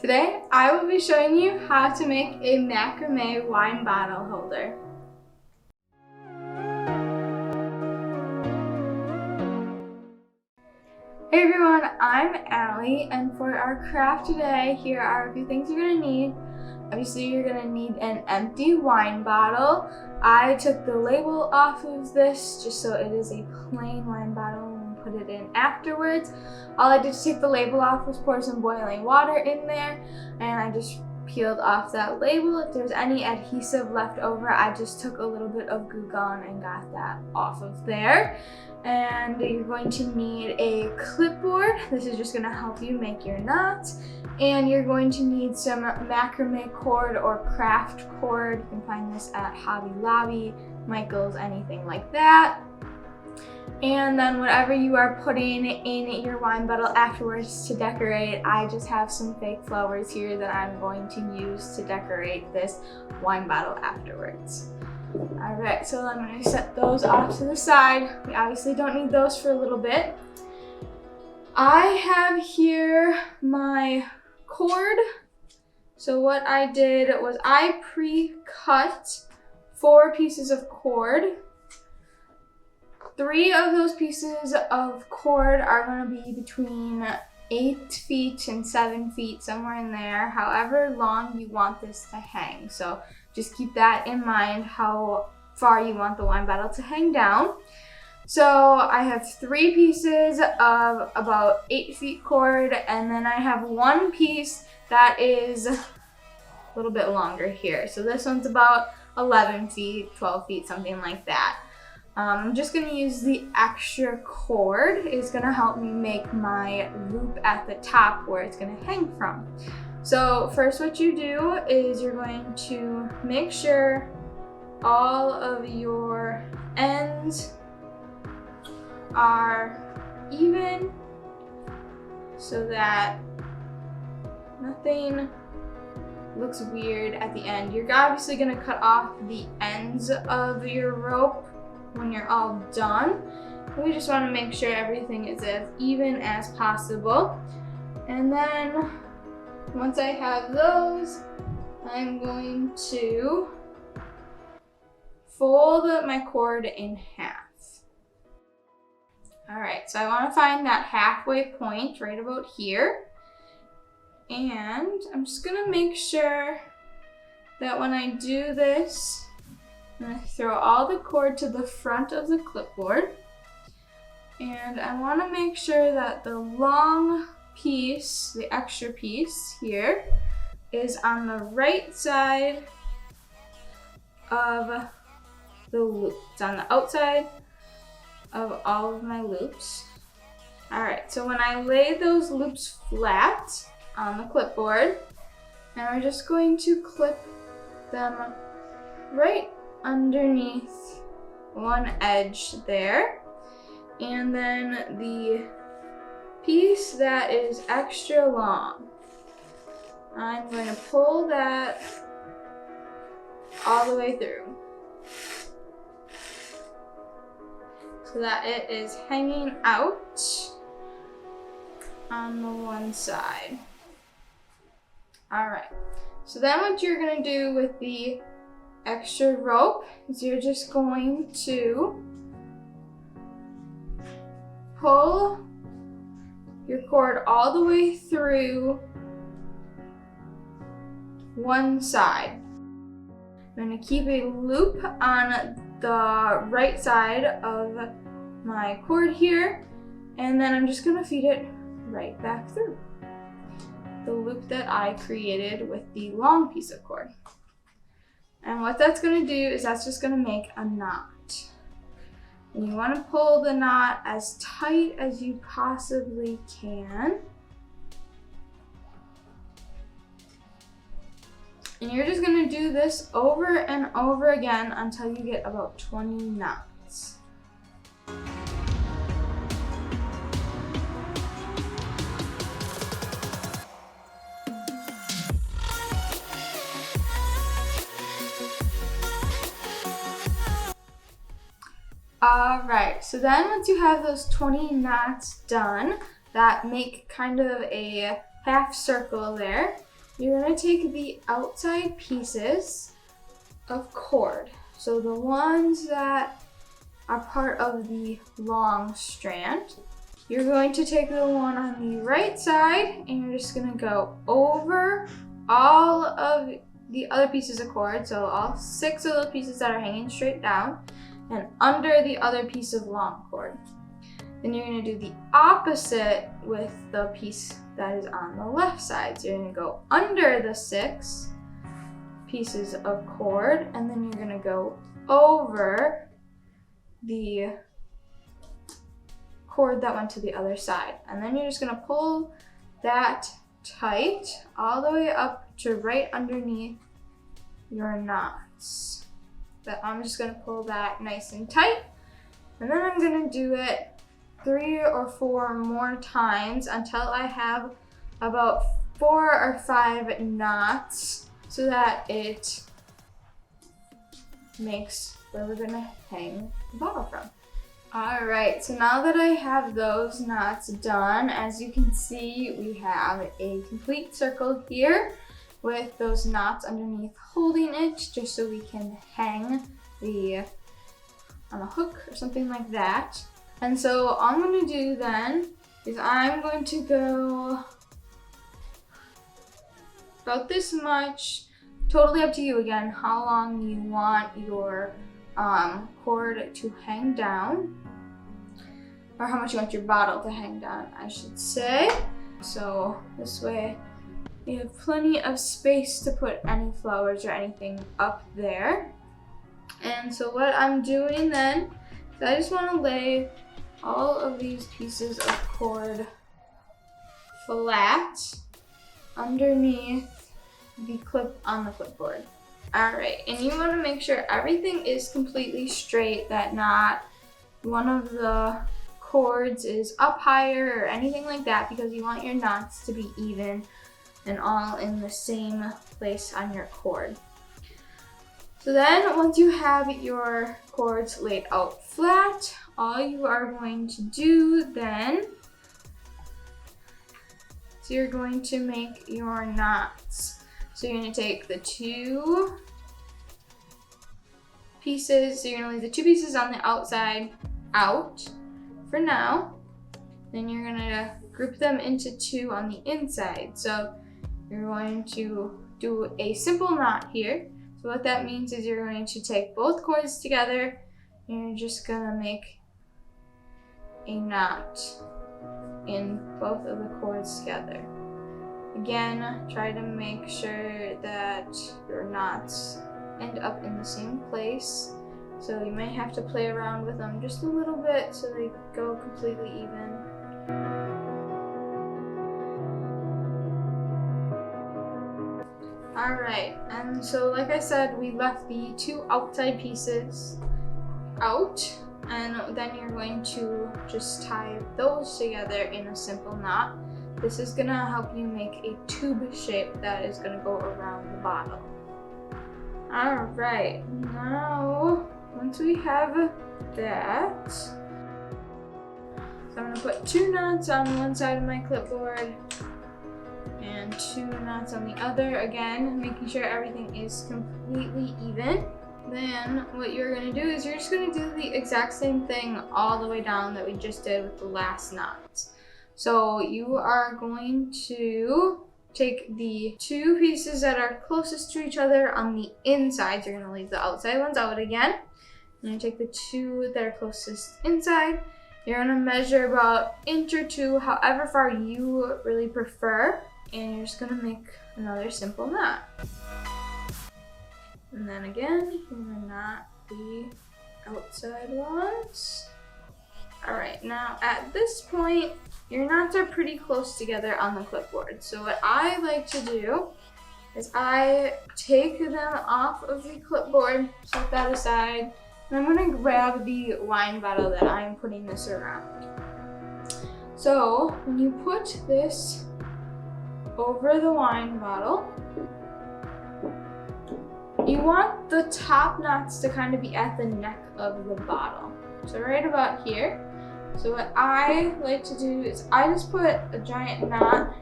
Today, I will be showing you how to make a macrame wine bottle holder. Hey everyone, I'm Allie, and for our craft today, here are a few things you're going to need. Obviously, you're going to need an empty wine bottle. I took the label off of this just so it is a plain wine bottle and put it in afterwards. All I did to take the label off was pour some boiling water in there, and I just peeled off that label. If there's any adhesive left over, I just took a little bit of Glue Gun and got that off of there. And you're going to need a clipboard. This is just going to help you make your knots. And you're going to need some macrame cord or craft cord. You can find this at Hobby Lobby, Michael's, anything like that. And then whatever you are putting in your wine bottle afterwards to decorate, I just have some fake flowers here that I'm going to use to decorate this wine bottle afterwards. Alright, so I'm going to set those off to the side. We obviously don't need those for a little bit. I have here my cord. So what I did was I pre-cut 4 pieces of cord. 3 of those pieces of cord are going to be between 8 feet and 7 feet, somewhere in there, however long you want this to hang. So just keep that in mind, how far you want the wine bottle to hang down. So I have 3 pieces of about 8 feet cord, and then I have 1 piece that is a little bit longer here. So this one's about 11 feet, 12 feet, something like that. I'm just going to use the extra cord. It's going to help me make my loop at the top where it's going to hang from. So first what you do is you're going to make sure all of your ends are even so that nothing looks weird at the end. You're obviously going to cut off the ends of your rope when you're all done. We just want to make sure everything is as even as possible. And then once I have those, I'm going to fold my cord in half. Alright, so I want to find that halfway point right about here. And I'm just going to make sure that when I do this, I'm going to throw all the cord to the front of the clipboard. And I want to make sure that the long piece, the extra piece here, is on the right side of the loop. It's on the outside of all of my loops. Alright, so when I lay those loops flat on the clipboard, and we're just going to clip them right underneath one edge there. And then the piece that is extra long, I'm going to pull that all the way through so that it is hanging out on the one side. Alright, so then what you're going to do with the extra rope is you're just going to pull your cord all the way through one side. I'm going to keep a loop on the right side of my cord here, and then I'm just going to feed it right back through the loop that I created with the long piece of cord. And what that's going to do is that's just going to make a knot. And you want to pull the knot as tight as you possibly can. And you're just going to do this over and over again until you get about 20 knots. Alright, so then once you have those 20 knots done that make kind of a half circle there, you're gonna take the outside pieces of cord. So the ones that are part of the long strand. You're going to take the one on the right side and you're just gonna go over all of the other pieces of cord, so all 6 of those pieces that are hanging straight down, and under the other piece of long cord. Then you're gonna do the opposite with the piece that is on the left side. So you're gonna go under the 6 pieces of cord, and then you're gonna go over the cord that went to the other side. And then you're just gonna pull that tight all the way up to right underneath your knots. But I'm just gonna pull that nice and tight. And then I'm gonna do it 3 or 4 more times until I have about 4 or 5 knots so that it makes where we're gonna hang the bottle from. All right, so now that I have those knots done, as you can see, we have a complete circle here with those knots underneath holding it, just so we can hang on a hook or something like that. And so all I'm gonna do then is I'm going to go about this much, totally up to you again, how long you want your cord to hang down, or how much you want your bottle to hang down, I should say. So this way you have plenty of space to put any flowers or anything up there. And so what I'm doing then is I just want to lay all of these pieces of cord flat underneath the clip on the clipboard. All right, and you want to make sure everything is completely straight, that not one of the cords is up higher or anything like that, because you want your knots to be even and all in the same place on your cord. So then once you have your cords laid out flat, all you are going to do then, so you're going to make your knots. So you're going to take the 2 pieces, so you're going to leave the 2 pieces on the outside out for now. Then you're going to group them into 2 on the inside. So you're going to do a simple knot here. So what that means is you're going to take both cords together and you're just going to make a knot in both of the cords together. Again, try to make sure that your knots end up in the same place. So you might have to play around with them just a little bit so they go completely even. All right, and so like I said, we left the 2 outside pieces out, and then you're going to just tie those together in a simple knot. This is gonna help you make a tube shape that is gonna go around the bottle. All right, now once we have that, so I'm gonna put 2 knots on one side of my clipboard and 2 knots on the other, again making sure everything is completely even. Then what you're going to do is you're just going to do the exact same thing all the way down that we just did with the last knots. So you are going to take the 2 pieces that are closest to each other on the inside. You're going to leave the outside ones out again. You're going to take the 2 that are closest inside. You're going to measure about 1 inch or 2, however far you really prefer. And you're just going to make another simple knot. And then again, you're going to knot the outside ones. All right, now at this point, your knots are pretty close together on the clipboard. So what I like to do is I take them off of the clipboard, set that aside, and I'm going to grab the wine bottle that I'm putting this around. So when you put this over the wine bottle, you want the top knots to kind of be at the neck of the bottle. So right about here. So what I like to do is I just put a giant knot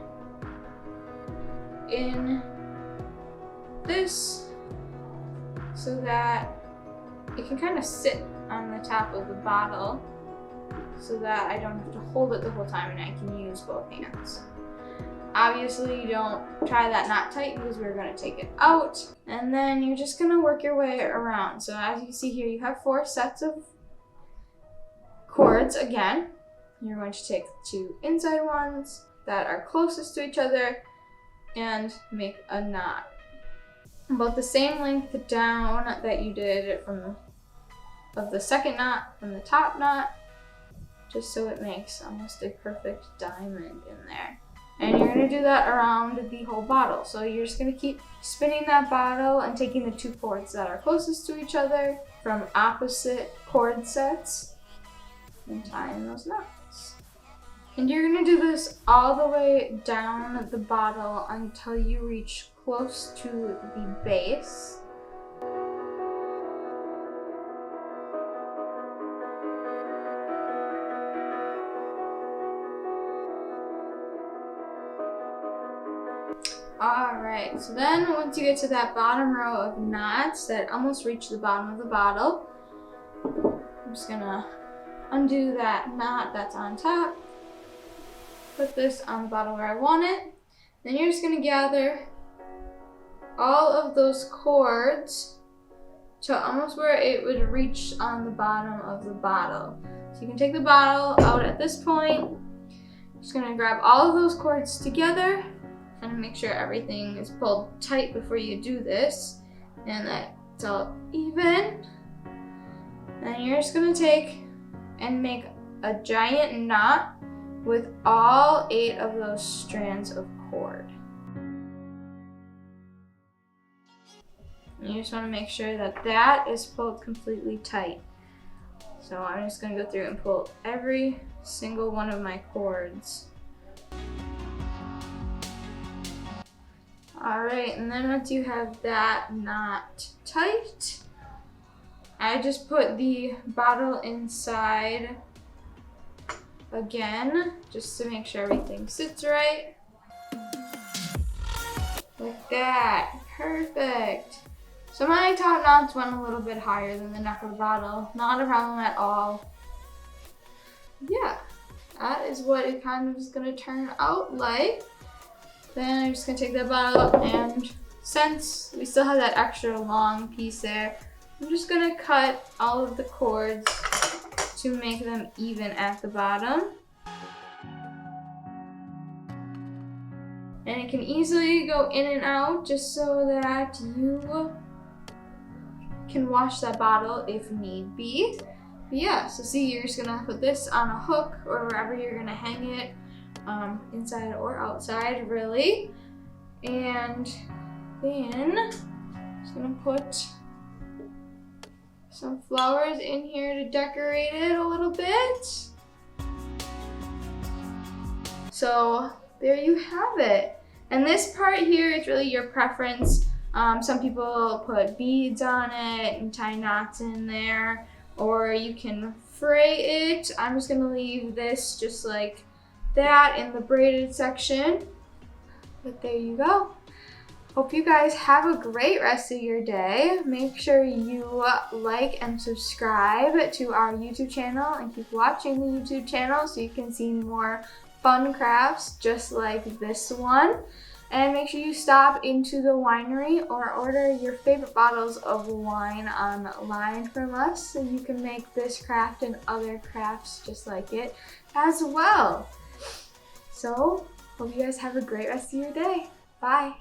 in this so that it can kind of sit on the top of the bottle so that I don't have to hold it the whole time and I can use both hands. Obviously, you don't try that knot tight because we're going to take it out. And then you're just going to work your way around. So as you can see here, you have 4 sets of cords again. You're going to take the 2 inside ones that are closest to each other and make a knot. About the same length down that you did of the second knot from the top knot, just so it makes almost a perfect diamond in there. And you're going to do that around the whole bottle. So you're just going to keep spinning that bottle and taking the 2 cords that are closest to each other from opposite cord sets and tying those knots. And you're going to do this all the way down the bottle until you reach close to the base. Alright, so then once you get to that bottom row of knots that almost reach the bottom of the bottle, I'm just gonna undo that knot that's on top, put this on the bottle where I want it, then you're just gonna gather all of those cords to almost where it would reach on the bottom of the bottle. So you can take the bottle out at this point, just gonna grab all of those cords together and make sure everything is pulled tight before you do this and that it's all even. And you're just gonna take and make a giant knot with all 8 of those strands of cord. And you just wanna make sure that that is pulled completely tight. So I'm just gonna go through and pull every single one of my cords. Alright, and then once you have that knot tight, I just put the bottle inside again, just to make sure everything sits right. Like that, perfect. So my top knots went a little bit higher than the neck of the bottle, not a problem at all. Yeah, that is what it kind of is gonna turn out like. Then I'm just gonna take that bottle up, and since we still have that extra long piece there, I'm just gonna cut all of the cords to make them even at the bottom. And it can easily go in and out just so that you can wash that bottle if need be. But yeah, so see, you're just gonna put this on a hook or wherever you're gonna hang it. Inside or outside, really. And then I'm just gonna put some flowers in here to decorate it a little bit. So there you have it. And this part here is really your preference. Some people put beads on it and tie knots in there, or you can fray it. I'm just gonna leave this just like that in the braided section. But there you go. Hope you guys have a great rest of your day. Make sure you like and subscribe to our YouTube channel and keep watching the YouTube channel so you can see more fun crafts just like this one. And make sure you stop into the winery or order your favorite bottles of wine online from us so you can make this craft and other crafts just like it as well. So, hope you guys have a great rest of your day. Bye.